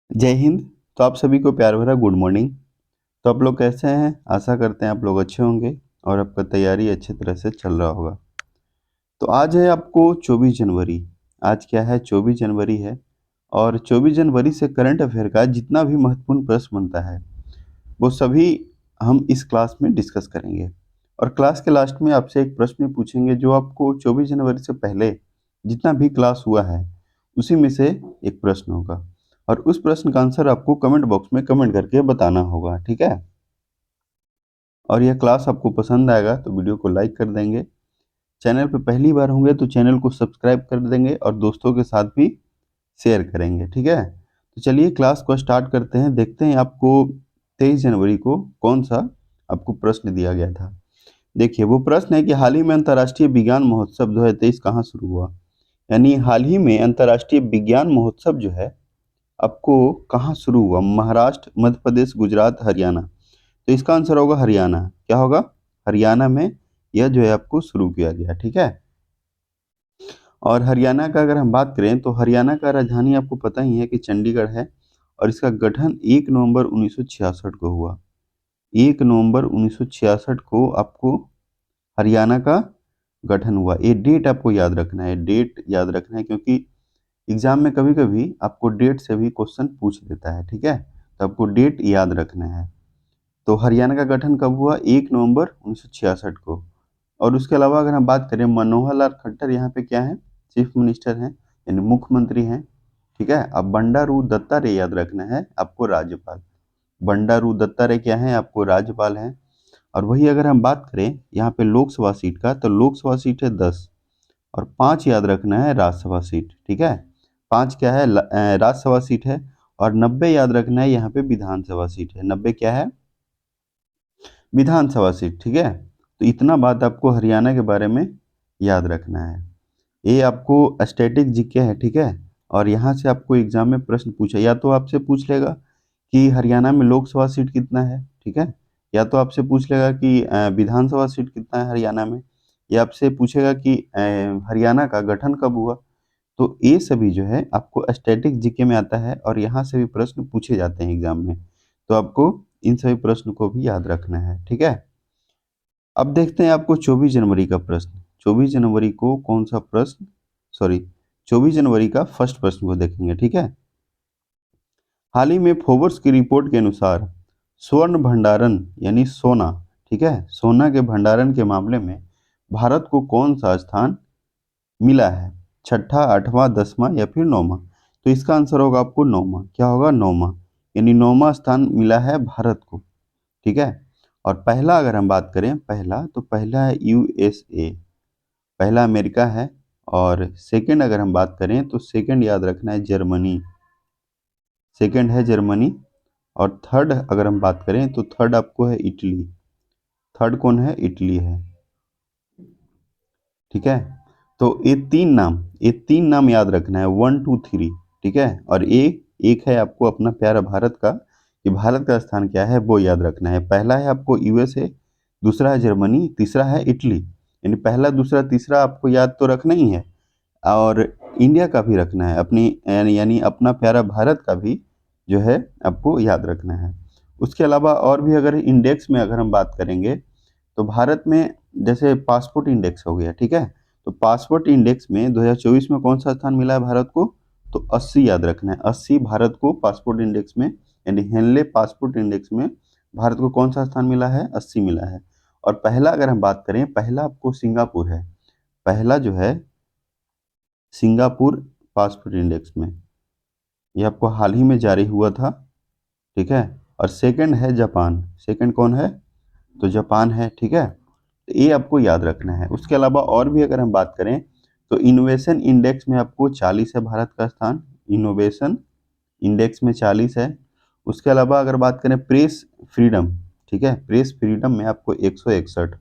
जय हिंद। तो आप सभी को प्यार भरा गुड मॉर्निंग। तो आप लोग कैसे हैं? आशा करते हैं आप लोग अच्छे होंगे और आपका तैयारी अच्छी तरह से चल रहा होगा। तो आज है आपको 24 जनवरी। आज क्या है? 24 जनवरी है। और 24 जनवरी से करंट अफेयर का जितना भी महत्वपूर्ण प्रश्न बनता है वो सभी हम इस क्लास में डिस्कस करेंगे। और क्लास के लास्ट में आपसे एक प्रश्न पूछेंगे जो आपको 24 जनवरी से पहले जितना भी क्लास हुआ है उसी में से एक प्रश्न होगा। और उस प्रश्न का आंसर आपको कमेंट बॉक्स में कमेंट करके बताना होगा, ठीक है? और यह क्लास आपको पसंद आएगा तो वीडियो को लाइक कर देंगे। चैनल पे पहली बार होंगे तो चैनल को सब्सक्राइब कर देंगे और दोस्तों के साथ भी शेयर करेंगे, ठीक है? तो चलिए क्लास को स्टार्ट करते हैं। देखते हैं आपको 23 जनवरी को कौन सा आपको प्रश्न दिया गया था। देखिए वो प्रश्न है कि हाल ही में अंतर्राष्ट्रीय विज्ञान महोत्सव 2023 कहाँ शुरू हुआ। यानी हाल ही में अंतर्राष्ट्रीय विज्ञान महोत्सव जो है आपको कहाँ शुरू हुआ? महाराष्ट्र, मध्य प्रदेश, गुजरात, हरियाणा। तो इसका आंसर होगा हरियाणा। क्या होगा? हरियाणा में यह जो है आपको शुरू किया गया, ठीक है? और हरियाणा का अगर हम बात करें तो हरियाणा का राजधानी आपको पता ही है कि चंडीगढ़ है। और इसका गठन 1 नवंबर 1966 को हुआ। 1 नवंबर 1966 को आपको हरियाणा का गठन हुआ। ये डेट आपको याद रखना है, डेट याद रखना है, क्योंकि एग्जाम में कभी कभी आपको डेट से भी क्वेश्चन पूछ देता है, ठीक है? तो आपको डेट याद रखना है। तो हरियाणा का गठन कब हुआ? 1 नवंबर 1966 को। और उसके अलावा अगर हम बात करें मनोहर लाल खट्टर यहाँ पे क्या है? चीफ मिनिस्टर हैं, यानी मुख्यमंत्री हैं, ठीक है? अब बंडारू दत्तात्रेय याद रखना है आपको राज्यपाल। बंडारू दत्तात्रेय क्या है? आपको राज्यपाल हैं। और वही अगर हम बात करें यहाँ पे लोकसभा सीट का तो लोकसभा सीट है 10 और 5 याद रखना है राज्यसभा सीट, ठीक है? 5 क्या है? राज्यसभा सीट है। और 90 याद रखना है यहाँ पे विधानसभा सीट है। 90 क्या है? विधानसभा सीट, ठीक है? तो इतना बात आपको हरियाणा के बारे में याद रखना है। ये आपको स्टैटिक जीके है, ठीक है? और यहाँ से आपको एग्जाम में प्रश्न पूछा, या तो आपसे पूछ लेगा कि हरियाणा में लोकसभा सीट कितना है, ठीक है? या तो आपसे पूछ लेगा कि विधानसभा सीट कितना है हरियाणा में, या आपसे पूछेगा कि हरियाणा का गठन कब हुआ। तो ये सभी जो है आपको स्टैटिक जीके में आता है और यहाँ से भी प्रश्न पूछे जाते हैं एग्जाम में। तो आपको इन सभी प्रश्न को भी याद रखना है, ठीक है? अब देखते हैं आपको 24 जनवरी का प्रश्न। 24 जनवरी को कौन सा प्रश्न, सॉरी, 24 जनवरी का फर्स्ट प्रश्न को देखेंगे, ठीक है? हाल ही में फोर्ब्स की रिपोर्ट के अनुसार स्वर्ण भंडारण यानी सोना, ठीक है, सोना के भंडारण के मामले में भारत को कौन सा स्थान मिला है? छठा, आठवां, 10वां या फिर 9वां? तो इसका आंसर होगा आपको 9वां। क्या होगा? 9वां, यानी 9वां स्थान मिला है भारत को, ठीक है? और पहला अगर हम बात करें, पहला तो पहला है यूएसए, पहला अमेरिका है। और सेकंड अगर हम बात करें तो सेकंड याद रखना है जर्मनी, सेकंड है जर्मनी। और थर्ड अगर हम बात करें तो थर्ड आपको है इटली, थर्ड कौन है? इटली है, ठीक है? तो ये तीन नाम याद रखना है, 1 2 3, ठीक है? और एक एक है आपको अपना प्यारा भारत का, कि भारत का स्थान क्या है वो याद रखना है। पहला है आपको यूएसए, दूसरा है जर्मनी, तीसरा है इटली। यानी पहला, दूसरा, तीसरा आपको याद तो रखना ही है। और इंडिया का भी रखना है, अपनी यानी अपना प्यारा भारत का भी जो है आपको याद रखना है। उसके अलावा और भी अगर इंडेक्स में अगर हम बात करेंगे तो भारत में जैसे पासपोर्ट इंडेक्स हो गया, ठीक है? तो पासपोर्ट इंडेक्स में 2024 में कौन सा स्थान मिला है भारत को? तो 80 याद रखना है। 80 भारत को पासपोर्ट इंडेक्स में, यानी हेनले पासपोर्ट इंडेक्स में भारत को कौन सा स्थान मिला है? 80 मिला है। और पहला अगर हम बात करें, पहला आपको सिंगापुर है। पहला जो है सिंगापुर पासपोर्ट इंडेक्स में, ये आपको हाल ही में जारी हुआ था, ठीक है? और सेकंड है जापान, सेकंड कौन है? तो जापान है, ठीक है? तो ये आपको याद रखना है। उसके अलावा और भी अगर हम बात करें तो इनोवेशन इंडेक्स में आपको 40 है भारत का स्थान, इनोवेशन इंडेक्स में 40 है। उसके अलावा अगर बात करें प्रेस फ्रीडम, ठीक है, प्रेस फ्रीडम में आपको 161,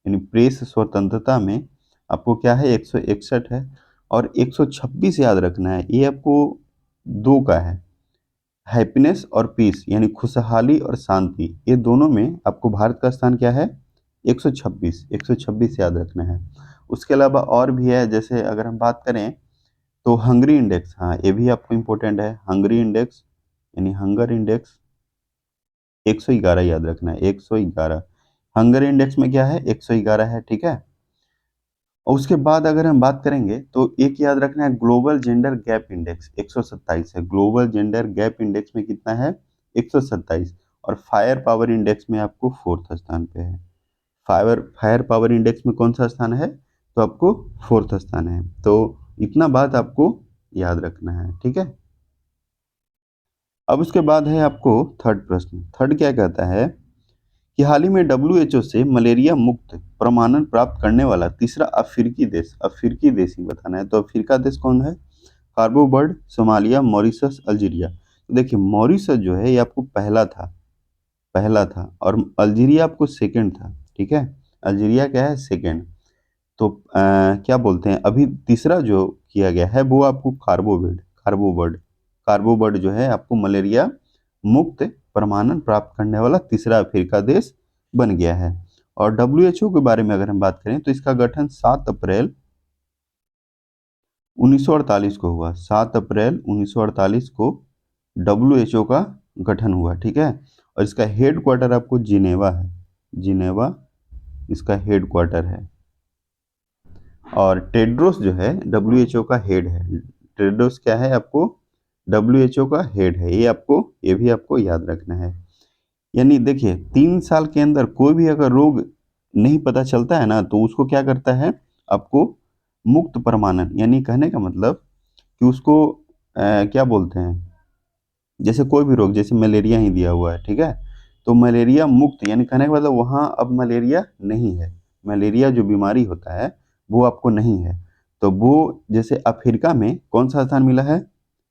यानी प्रेस स्वतंत्रता में आपको क्या है? 161 है। और 126 याद रखना है, ये आपको दो का है, हैप्पीनेस और पीस, यानी खुशहाली और शांति, ये दोनों में आपको भारत का स्थान क्या है? 126, 126 याद रखना है। उसके अलावा और भी है, जैसे अगर हम बात करें तो हंगरी इंडेक्स, हाँ ये भी आपको इम्पोर्टेंट है, हंगरी इंडेक्स यानी हंगर इंडेक्स 111 याद रखना है, 111। हंगर इंडेक्स में क्या है, 111 है, ठीक है। और उसके बाद अगर हम बात करेंगे तो एक याद रखना है, ग्लोबल जेंडर गैप इंडेक्स 127 है। ग्लोबल जेंडर गैप इंडेक्स में कितना है, 127। और फायर पावर इंडेक्स में आपको 4th स्थान पे है। फायर फायर पावर इंडेक्स में कौन सा स्थान है, तो आपको 4th स्थान है। तो इतना बात आपको याद रखना है, ठीक है। अब उसके बाद है आपको थर्ड प्रश्न। थर्ड क्या कहता है कि हाल ही में WHO से मलेरिया मुक्त प्रमाणन प्राप्त करने वाला तीसरा अफ्रीकी देश ही बताना है। तो अफ्रीका देश कौन है, कार्बो बर्ड, सोमालिया, मॉरिशस, अल्जीरिया। तो देखिए मॉरिशस जो है ये आपको पहला था और अल्जीरिया आपको सेकंड था, ठीक है। अल्जीरिया क्या है, सेकंड। तो क्या बोलते हैं, अभी तीसरा जो किया गया है वो आपको कार्बो बर्ड जो है आपको मलेरिया मुक्त प्रमाणन प्राप्त करने वाला तीसरा अफ्रीका देश बन गया है। और WHO के बारे में अगर हम बात करें तो इसका गठन 7 अप्रैल 1948 को हुआ। 7 अप्रैल 1948 को WHO का गठन हुआ, ठीक है। और इसका हेड क्वार्टर आपको जिनेवा है, जिनेवा इसका हेड क्वार्टर है। और टेड्रोस जो है WHO का हेड है। टेड्रोस क्या है, आपको WHO का हेड है। ये भी आपको याद रखना है। यानी देखिए 3 साल के अंदर कोई भी अगर रोग नहीं पता चलता है ना, तो उसको क्या करता है, आपको मुक्त प्रमाणन, यानी कहने का मतलब कि उसको क्या बोलते हैं, जैसे कोई भी रोग, जैसे मलेरिया ही दिया हुआ है, ठीक है। तो मलेरिया मुक्त यानी कहने का मतलब वहाँ अब मलेरिया नहीं है, मलेरिया जो बीमारी होता है वो आपको नहीं है। तो वो जैसे अफ्रीका में कौन सा स्थान मिला है,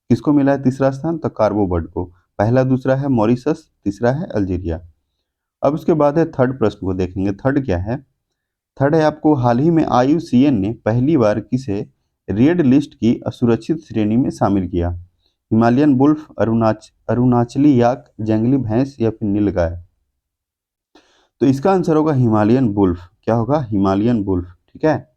किसको मिला है तीसरा स्थान, तो कार्बोबर्ड को। पहला दूसरा है मॉरिशस, तीसरा है अल्जीरिया। अब उसके बाद है थर्ड प्रश्न को देखेंगे। थर्ड क्या है, थर्ड है आपको हाल ही में IUCN ने पहली बार किसे रेड लिस्ट की असुरक्षित श्रेणी में शामिल किया, हिमालयन बुल्फ, अरुणाचली याक, जंगली भैंस या फिर नीलगाय। तो इसका आंसर होगा हिमालयन बुल्फ। क्या होगा, हिमालयन बुल्फ, ठीक है।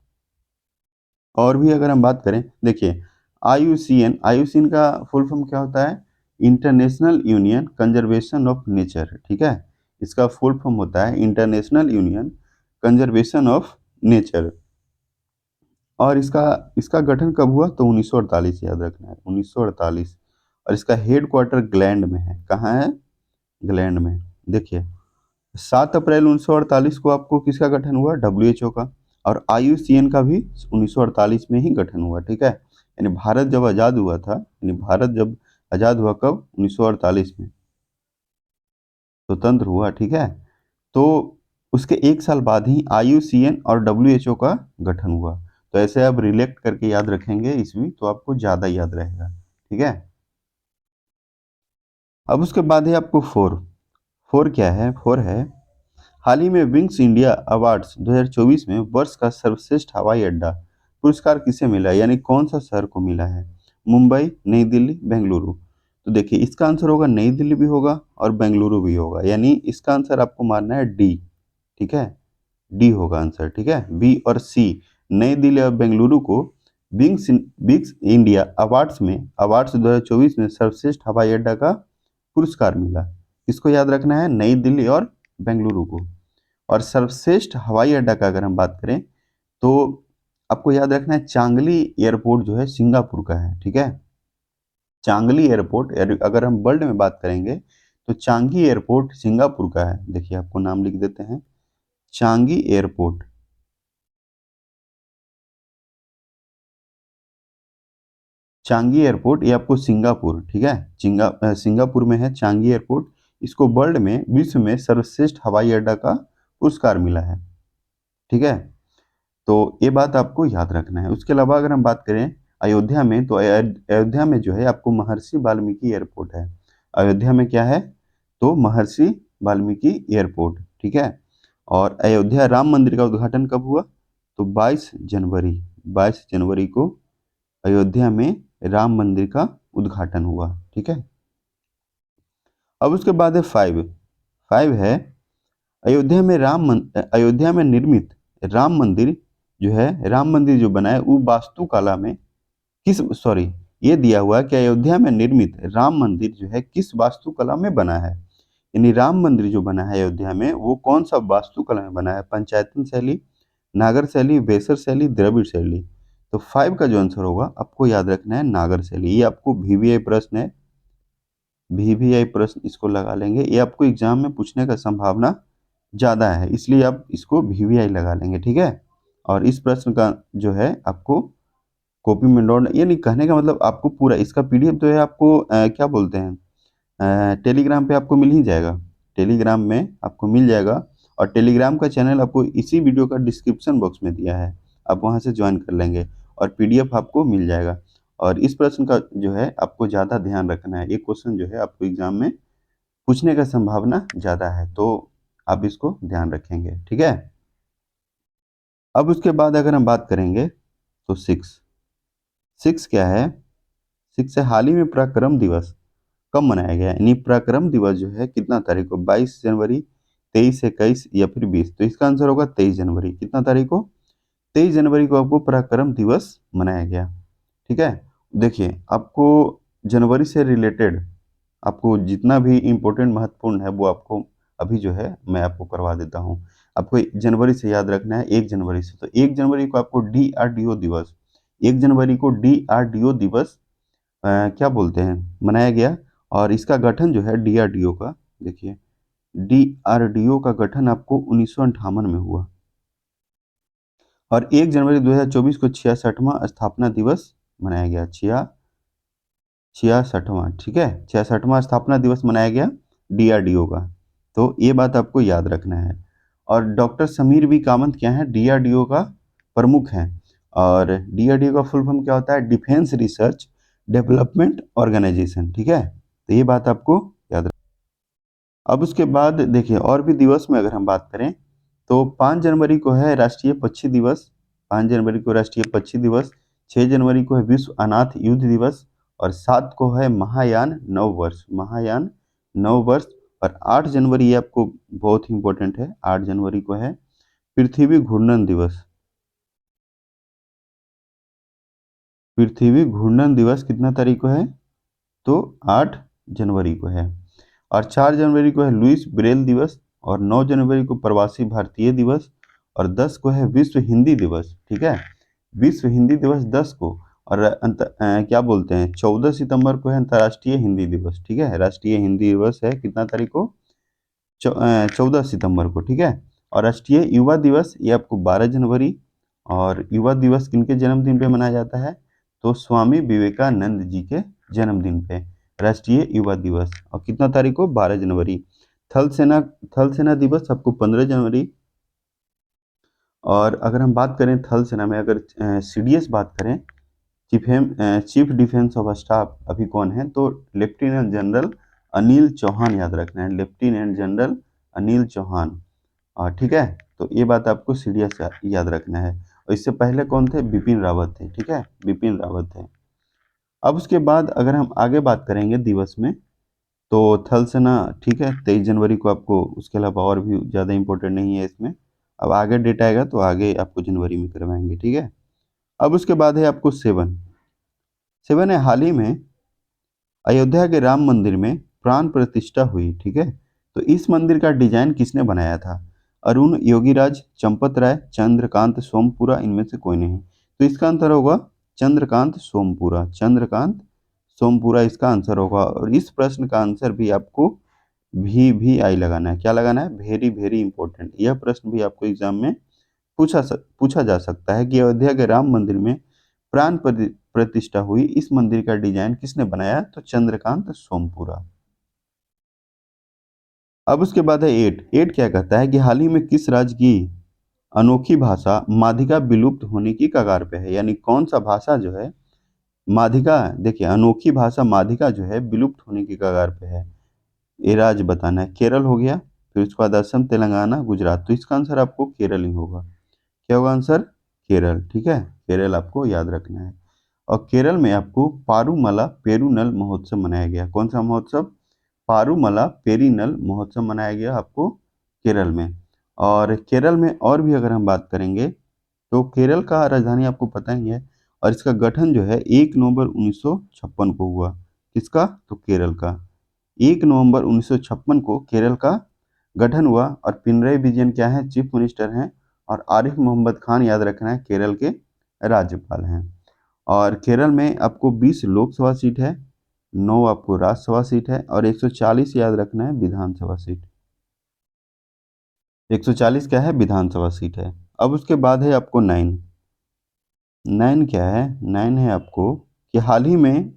और भी अगर हम बात करें, देखिए IUCN का फुल फॉर्म क्या होता है, international union conservation of nature, ठीक है। इसका फुल फॉर्म होता है international union conservation of nature. और इसका इसका गठन कब हुआ, तो 1948 याद रखना है, 1948। और इसका हेड क्वार्टर ग्लैंड में है। कहाँ है, ग्लैंड में। देखिए 7 अप्रैल 1948 को आपको किसका गठन हुआ, WHO का। और IUCN का भी 1948 में ही गठन हुआ, ठीक है। यानी भारत जब आज़ाद हुआ था, यानी भारत जब आज़ाद हुआ कब, 1948 में स्वतंत्र हुआ, ठीक है। तो उसके एक साल बाद ही IUCN और WHO का गठन हुआ। तो ऐसे आप रिलेक्ट करके याद रखेंगे ईस्वी, तो आपको ज़्यादा याद रहेगा, ठीक है। अब उसके बाद है आपको फोर क्या है, फोर है हाल ही में विंग्स इंडिया अवार्ड्स 2024 में वर्ष का सर्वश्रेष्ठ हवाई अड्डा पुरस्कार किसे मिला है, यानी कौन सा शहर को मिला है, मुंबई, नई दिल्ली, बेंगलुरु। तो देखिए इसका आंसर होगा नई दिल्ली भी होगा और बेंगलुरु भी होगा, यानी इसका आंसर आपको मानना है डी, ठीक है। डी होगा आंसर, ठीक है। बी और सी, नई दिल्ली और बेंगलुरु को विंग्स इंडिया अवार्ड्स 2024 में सर्वश्रेष्ठ हवाई अड्डा का पुरस्कार मिला। इसको याद रखना है, नई दिल्ली और बेंगलुरु को। और सर्वश्रेष्ठ हवाई अड्डा का अगर हम बात करें तो आपको याद रखना है चांगली एयरपोर्ट जो है सिंगापुर का है, ठीक है। चांगली एयरपोर्ट, अगर हम वर्ल्ड में बात करेंगे तो चांगी एयरपोर्ट सिंगापुर का है। देखिए आपको नाम लिख देते हैं, चांगी एयरपोर्ट। चांगी एयरपोर्ट ये आपको सिंगापुर, ठीक है, सिंगापुर में है चांगी एयरपोर्ट। इसको वर्ल्ड में, विश्व में सर्वश्रेष्ठ हवाई अड्डा का पुरस्कार मिला है, ठीक है। तो ये बात आपको याद रखना है। उसके अलावा अगर हम बात करें अयोध्या में, तो अयोध्या में जो है आपको महर्षि वाल्मीकि एयरपोर्ट है। अयोध्या में क्या है, तो महर्षि वाल्मीकि एयरपोर्ट, ठीक है। और अयोध्या राम मंदिर का उद्घाटन कब हुआ, तो 22 जनवरी को अयोध्या में राम मंदिर का उद्घाटन हुआ, ठीक है। अब उसके बाद है फाइव है अयोध्या में निर्मित राम मंदिर जो है, राम मंदिर जो बना है वो वास्तुकला में किस, सॉरी, ये दिया हुआ है कि अयोध्या में निर्मित राम मंदिर जो है किस वास्तुकला में बना है। यानी राम मंदिर जो बना है अयोध्या में वो कौन सा वास्तुकला में बना है, पंचायतन शैली, नागर शैली, वेसर शैली, द्रविड़ शैली। तो 5 का जो आंसर होगा आपको याद रखना है नागर शैली। ये आपको वीवीआई प्रश्न है, वीवीआई प्रश्न इसको लगा लेंगे, ये आपको एग्जाम में पूछने का संभावना ज़्यादा है, इसलिए आप इसको वीवीआई लगा लेंगे, ठीक है। और इस प्रश्न का जो है आपको कॉपी में नोट, ये नहीं कहने का मतलब आपको पूरा इसका पीडीएफ जो है आपको क्या बोलते हैं टेलीग्राम पे आपको मिल ही जाएगा, टेलीग्राम में आपको मिल जाएगा। और टेलीग्राम का चैनल आपको इसी वीडियो का डिस्क्रिप्शन बॉक्स में दिया है, आप वहां से ज्वाइन कर लेंगे और पीडीएफ आपको मिल जाएगा। और इस प्रश्न का जो है आपको ज़्यादा ध्यान रखना है, ये क्वेश्चन जो है आपको एग्जाम में पूछने का संभावना ज़्यादा है, तो आप इसको ध्यान रखेंगे, ठीक है। अब उसके बाद अगर हम बात करेंगे तो सिक्स क्या है, सिक्स है हाल ही में पराक्रम दिवस कब मनाया गया। यानी पराक्रम दिवस जो है कितना तारीख को, 22 जनवरी, 23, 21 या फिर 20। तो इसका आंसर होगा 23 जनवरी। कितना तारीख को, 23 जनवरी को आपको पराक्रम दिवस मनाया गया, ठीक है। देखिए आपको जनवरी से रिलेटेड आपको जितना भी इम्पोर्टेंट महत्वपूर्ण है वो आपको अभी जो है मैं आपको करवा देता हूँ। आपको जनवरी से याद रखना है, 1 जनवरी से। तो 1 जनवरी को आपको डीआरडीओ दिवस, 1 जनवरी को डीआरडीओ दिवस क्या बोलते हैं मनाया गया। और इसका गठन जो है डीआरडीओ का, देखिए डीआरडीओ का गठन आपको 1958 में हुआ। और 1 जनवरी 2024 को 66वां स्थापना दिवस मनाया गया, 66वां, ठीक है, 66वां स्थापना दिवस मनाया गया डीआरडीओ का। तो ये बात आपको याद रखना है। और डॉक्टर समीर वी कामत क्या है, डीआरडीओ का प्रमुख हैं। और डीआरडीओ का फुल फॉर्म क्या होता है, डिफेंस रिसर्च डेवलपमेंट ऑर्गेनाइजेशन, ठीक है। तो ये बात आपको याद रखना। अब उसके बाद देखिए और भी दिवस में अगर हम बात करें तो 5 जनवरी को है राष्ट्रीय पक्षी दिवस, 5 जनवरी को राष्ट्रीय पक्षी दिवस, 6 जनवरी को है विश्व अनाथ युद्ध दिवस, और 7 को है महायान नववर्ष, महायान नववर्ष। और 8 जनवरी ये आपको बहुत ही इंपॉर्टेंट है, 8 जनवरी को है पृथ्वी घूर्णन दिवस। पृथ्वी घूर्णन दिवस कितना तारीख को है, तो 8 जनवरी को है। और 4 जनवरी को है लुइस ब्रेल दिवस, और 9 जनवरी को प्रवासी भारतीय दिवस, और 10 को है विश्व हिंदी दिवस, ठीक है, विश्व हिंदी दिवस 10 को। और क्या बोलते हैं 14 सितंबर को है अंतर्राष्ट्रीय हिंदी दिवस, ठीक है, राष्ट्रीय हिंदी दिवस है कितना तारीख को, 14 सितंबर को, ठीक है। और राष्ट्रीय युवा दिवस ये आपको 12 जनवरी। और युवा दिवस किनके जन्मदिन पे मनाया जाता है, तो स्वामी विवेकानंद जी के जन्मदिन पे राष्ट्रीय युवा दिवस। और कितना तारीख को, 12 जनवरी। थल सेना दिवस आपको 15 जनवरी। और अगर हम बात करें थल सेना में, अगर सीडीएस बात करें, चीफ डिफेंस ऑफ स्टाफ अभी कौन है, तो लेफ्टिनेंट जनरल अनिल चौहान, याद रखना है लेफ्टिनेंट जनरल अनिल चौहान, ठीक है। तो ये बात आपको सीडीएस याद रखना है। और इससे पहले कौन थे, बिपिन रावत थे, ठीक है, बिपिन रावत थे। अब उसके बाद अगर हम आगे बात करेंगे दिवस में, तो थल सेना, ठीक है, 23 जनवरी को आपको, उसके अलावा और भी ज़्यादा इंपॉर्टेंट नहीं है इसमें। अब आगे डेट आएगा तो आगे आपको जनवरी में करवाएंगे, ठीक है। अब उसके बाद है आपको सेवन, सेवन है हाल ही में अयोध्या के राम मंदिर में प्राण प्रतिष्ठा हुई, ठीक है। तो इस मंदिर का डिजाइन किसने बनाया था, अरुण योगीराज, चंपत राय, चंद्रकांत सोमपुरा, इनमें से कोई नहीं। तो इसका आंसर होगा चंद्रकांत सोमपुरा, चंद्रकांत सोमपुरा इसका आंसर होगा। और इस प्रश्न का आंसर भी आपको भी आई लगाना है, क्या लगाना है, वेरी वेरी इंपॉर्टेंट। यह प्रश्न भी आपको एग्जाम में पूछा जा सकता है कि अयोध्या के राम मंदिर में प्राण प्रतिष्ठा हुई, इस मंदिर का डिजाइन किसने बनाया, तो चंद्रकांत सोमपुरा। अब उसके बाद है एट, एट क्या कहता है कि हाल ही में किस राज्य की अनोखी भाषा माधिका विलुप्त होने की कगार पे है। यानी कौन सा भाषा जो है माधिका, देखिए अनोखी भाषा माधिका जो है विलुप्त होने की कगार पे है, ये राज्य बताना है। केरल हो गया, फिर उसके बाद असम, तेलंगाना, गुजरात। तो इसका आंसर आपको केरल ही होगा। क्या होगा आंसर, केरल, ठीक है, केरल आपको याद रखना है। और केरल में आपको पारूमला पेरूनल महोत्सव मनाया गया, कौन सा महोत्सव, पारूमला पेरीनल महोत्सव मनाया गया आपको केरल में। और केरल में और भी अगर हम बात करेंगे तो केरल का राजधानी आपको पता ही है, और इसका गठन जो है 1 नवंबर 1956 को हुआ। किसका? तो केरल का। 1 नवंबर 1956 को केरल का गठन हुआ और पिनरई विजयन क्या है? चीफ मिनिस्टर हैं। और आरिफ मोहम्मद खान, याद रखना है, केरल के राज्यपाल हैं। और केरल में आपको 20 लोकसभा सीट है, 9 आपको राज्यसभा सीट है और 140 याद रखना है विधानसभा सीट। 140 क्या है? विधानसभा सीट है। अब उसके बाद है आपको 9 क्या है? 9 है आपको कि हाल ही में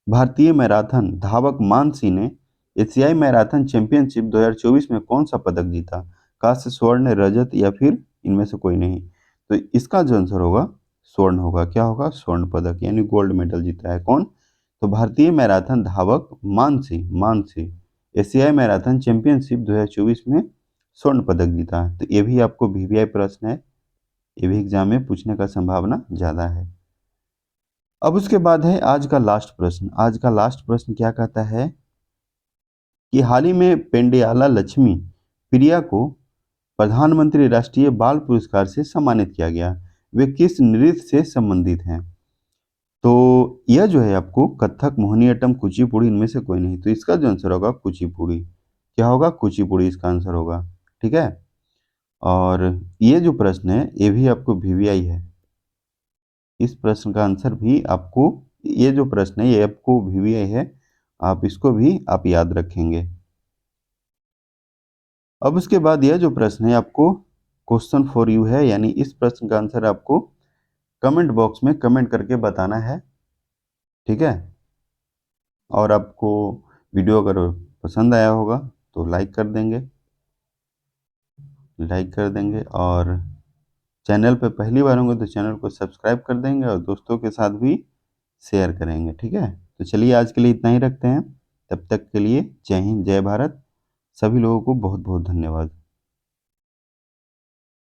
भारतीय मैराथन धावक मानसी ने एशियाई मैराथन चैंपियनशिप 2024 में कौन सा पदक जीता? कांस्य, स्वर्ण, रजत या फिर इनमें से कोई नहीं। तो इसका जो आंसर होगा स्वर्ण होगा। क्या होगा? स्वर्ण पदक, यानी गोल्ड मेडल जीता है। कौन? तो भारतीय मैराथन धावक मानसी मानसी एशियाई मैराथन चैंपियनशिप 2024 में स्वर्ण पदक जीता है। तो ये भी आपको वीवीआई प्रश्न है, ये भी एग्जाम में पूछने का संभावना ज़्यादा है। अब उसके बाद है आज का लास्ट प्रश्न। आज का लास्ट प्रश्न क्या कहता है कि हाल ही में पेंडियाला लक्ष्मी प्रिया को प्रधानमंत्री राष्ट्रीय बाल पुरस्कार से सम्मानित किया गया। वे किस नृत्य से संबंधित हैं? तो यह जो है आपको कथक, मोहिनीअट्टम, कुचिपुड़ी, इनमें से कोई नहीं। तो इसका जो आंसर होगा कुचिपुड़ी। क्या होगा? कुचिपुड़ी इसका आंसर होगा। ठीक है। और ये जो प्रश्न है ये भी आपको वीवीआई है। इस प्रश्न का आंसर भी आपको, ये जो प्रश्न है ये आपको वीवीआई है, आप इसको भी आप याद रखेंगे। अब उसके बाद यह जो प्रश्न है आपको क्वेश्चन फॉर यू है, यानी इस प्रश्न का आंसर आपको कमेंट बॉक्स में कमेंट करके बताना है। ठीक है। और आपको वीडियो अगर पसंद आया होगा तो लाइक कर देंगे, और चैनल पे पहली बार होंगे तो चैनल को सब्सक्राइब कर देंगे और दोस्तों के साथ भी शेयर करेंगे। ठीक है। तो चलिए आज के लिए इतना ही रखते हैं। तब तक के लिए जय हिंद, जय भारत। सभी लोगों को बहुत बहुत धन्यवाद।